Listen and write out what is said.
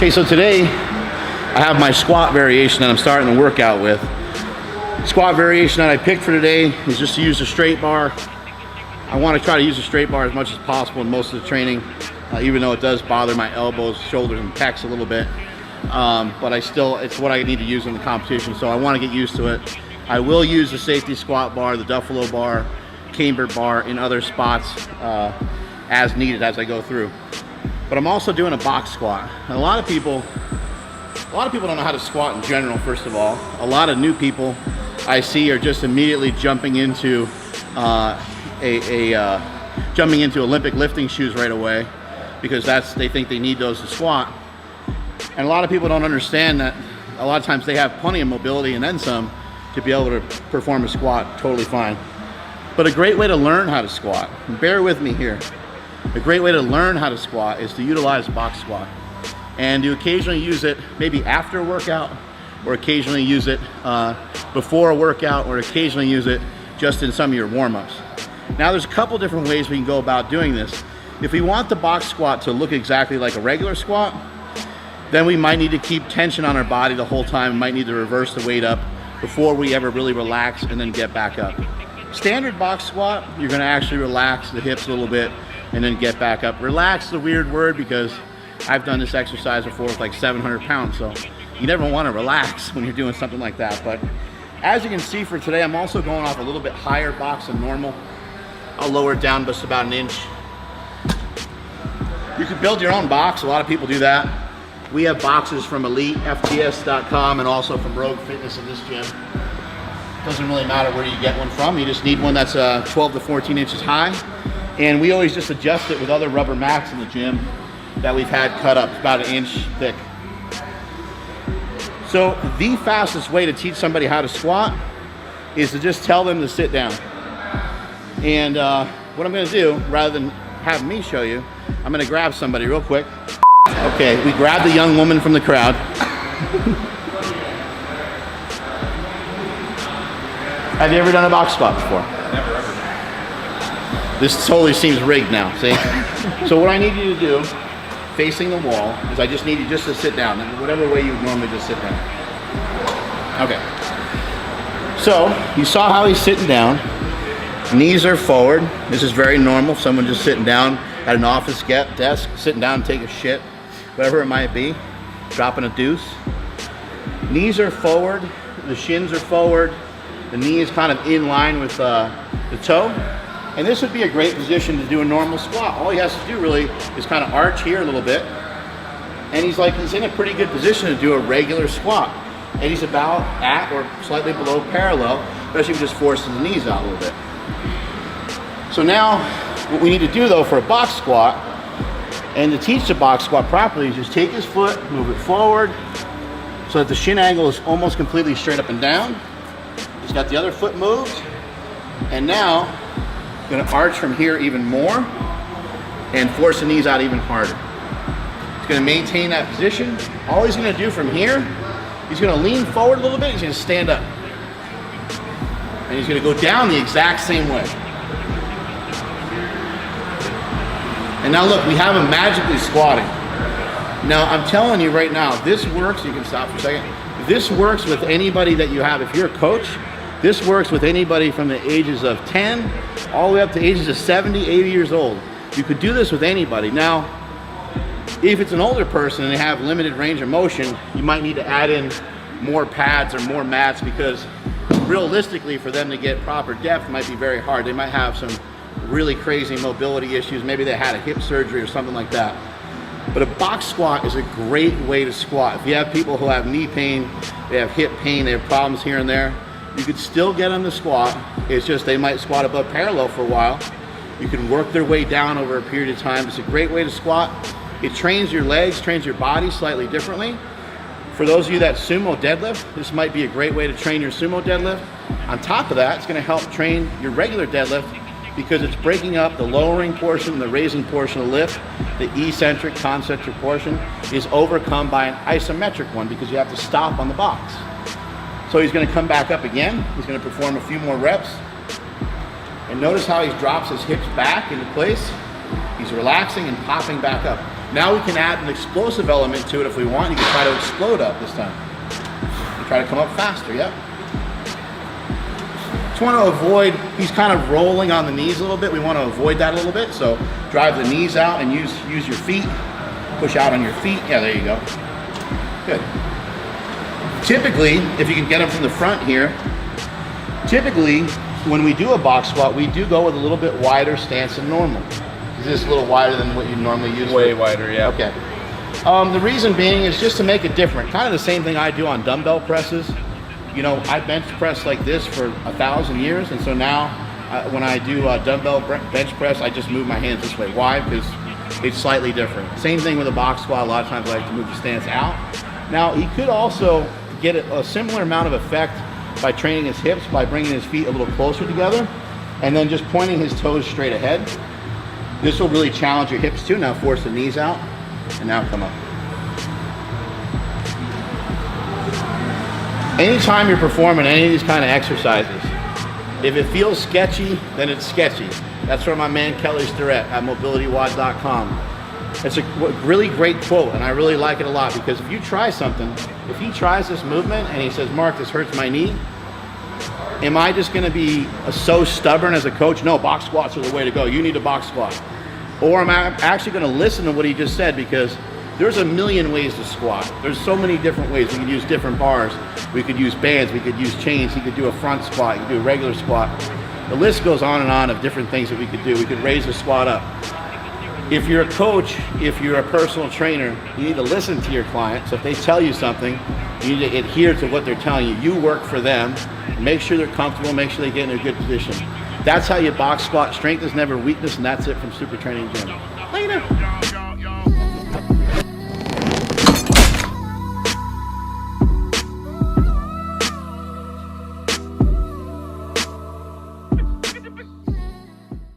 Okay, so today I have my squat variation that I'm starting to work out with. Squat variation that I picked for today is just to use a straight bar. I want to try to use a straight bar as much as possible in most of the training, even though it does bother my elbows, shoulders, and pecs a little bit. But it's what I need to use in the competition, so I want to get used to it. I will use the safety squat bar, the Duffalo bar, camber bar in other spots as needed as I go through. But I'm also doing a box squat. And a lot of people don't know how to squat in general, first of all. A lot of new people I see are just immediately jumping into Olympic lifting shoes right away because they think they need those to squat. And a lot of people don't understand that a lot of times they have plenty of mobility and then some to be able to perform a squat totally fine. But a great way to learn how to squat, and bear with me here, a great way to learn how to squat is to utilize box squat. And you occasionally use it maybe after a workout, or occasionally use it before a workout, or occasionally use it just in some of your warm-ups. Now there's a couple different ways we can go about doing this. If we want the box squat to look exactly like a regular squat, then we might need to keep tension on our body the whole time. We might need to reverse the weight up before we ever really relax and then get back up. Standard box squat, you're gonna actually relax the hips a little bit and then get back up. Relax is a weird word because I've done this exercise before with like 700 pounds, so you never wanna relax when you're doing something like that. But as you can see for today, I'm also going off a little bit higher box than normal. I'll lower it down just about an inch. You can build your own box, a lot of people do that. We have boxes from EliteFTS.com and also from Rogue Fitness in this gym. Doesn't really matter where you get one from, you just need one that's 12 to 14 inches high. And we always just adjust it with other rubber mats in the gym that we've had cut up about an inch thick. So the fastest way to teach somebody how to squat is to just tell them to sit down. And what I'm gonna do, rather than have me show you, I'm gonna grab somebody real quick. Okay, we grabbed a young woman from the crowd. Have you ever done a box squat before? Never ever. This totally seems rigged now, see? So what I need you to do, facing the wall, is I just need you just to sit down, in whatever way you would normally just sit down. Okay. So, you saw how he's sitting down. Knees are forward. This is very normal. Someone just sitting down at an office desk, sitting down and take a shit, whatever it might be, dropping a deuce. Knees are forward, the shins are forward, the knee is kind of in line with the toe. And this would be a great position to do a normal squat. All he has to do really is kind of arch here a little bit. And he's in a pretty good position to do a regular squat. And he's about at or slightly below parallel, especially if he just forces the knees out a little bit. So now, what we need to do though for a box squat, and to teach the box squat properly, is just take his foot, move it forward, so that the shin angle is almost completely straight up and down. He's got the other foot moved, and now, gonna arch from here even more, and force the knees out even harder. He's gonna maintain that position. All he's gonna do from here, he's gonna lean forward a little bit, he's gonna stand up. And he's gonna go down the exact same way. And now look, we have him magically squatting. Now I'm telling you right now, this works, you can stop for a second. This works with anybody that you have. If you're a coach, this works with anybody from the ages of 10 all the way up to ages of 70, 80 years old. You could do this with anybody. Now, if it's an older person and they have limited range of motion, you might need to add in more pads or more mats because realistically for them to get proper depth might be very hard. They might have some really crazy mobility issues. Maybe they had a hip surgery or something like that. But a box squat is a great way to squat. If you have people who have knee pain, they have hip pain, they have problems here and there, you could still get them to squat. It's just they might squat above parallel for a while. You can work their way down over a period of time. It's a great way to squat. It trains your legs, trains your body slightly differently. For those of you that sumo deadlift, this might be a great way to train your sumo deadlift. On top of that, it's gonna help train your regular deadlift because it's breaking up the lowering portion, the raising portion of the lift. The eccentric, concentric portion is overcome by an isometric one because you have to stop on the box. So he's gonna come back up again. He's gonna perform a few more reps. And notice how he drops his hips back into place. He's relaxing and popping back up. Now we can add an explosive element to it if we want. You can try to explode up this time. You try to come up faster, yep. Just want to avoid, he's kind of rolling on the knees a little bit. We want to avoid that a little bit. So drive the knees out and use your feet. Push out on your feet. Yeah, there you go. Good. Typically, if you can get them from the front here, typically when we do a box squat, we do go with a little bit wider stance than normal. Is this a little wider than what you normally use? Way wider, yeah. Okay. The reason being is just to make it different. Kind of the same thing I do on dumbbell presses. You know, I bench press like this for 1,000 years, and so now when I do dumbbell bench press, I just move my hands this way. Why? Because it's slightly different. Same thing with a box squat. A lot of times I like to move the stance out. Now, he could also get a similar amount of effect by training his hips, by bringing his feet a little closer together, and then just pointing his toes straight ahead. This will really challenge your hips too. Now force the knees out, and now come up. Anytime you're performing any of these kind of exercises, if it feels sketchy, then it's sketchy. That's from my man Kelly Starrett at mobilitywod.com. It's a really great quote, and I really like it a lot, because if you try something, if he tries this movement and he says, Mark, this hurts my knee, am I just going to be so stubborn as a coach? No, box squats are the way to go. You need a box squat. Or am I actually going to listen to what he just said? Because there's a million ways to squat. There's so many different ways. We could use different bars. We could use bands. We could use chains. He could do a front squat. You could do a regular squat. The list goes on and on of different things that we could do. We could raise the squat up. If you're a coach, if you're a personal trainer, you need to listen to your client. So if they tell you something, you need to adhere to what they're telling you. You work for them. Make sure they're comfortable. Make sure they get in a good position. That's how you box squat. Strength is never weakness, and that's it from Super Training Gym. Later.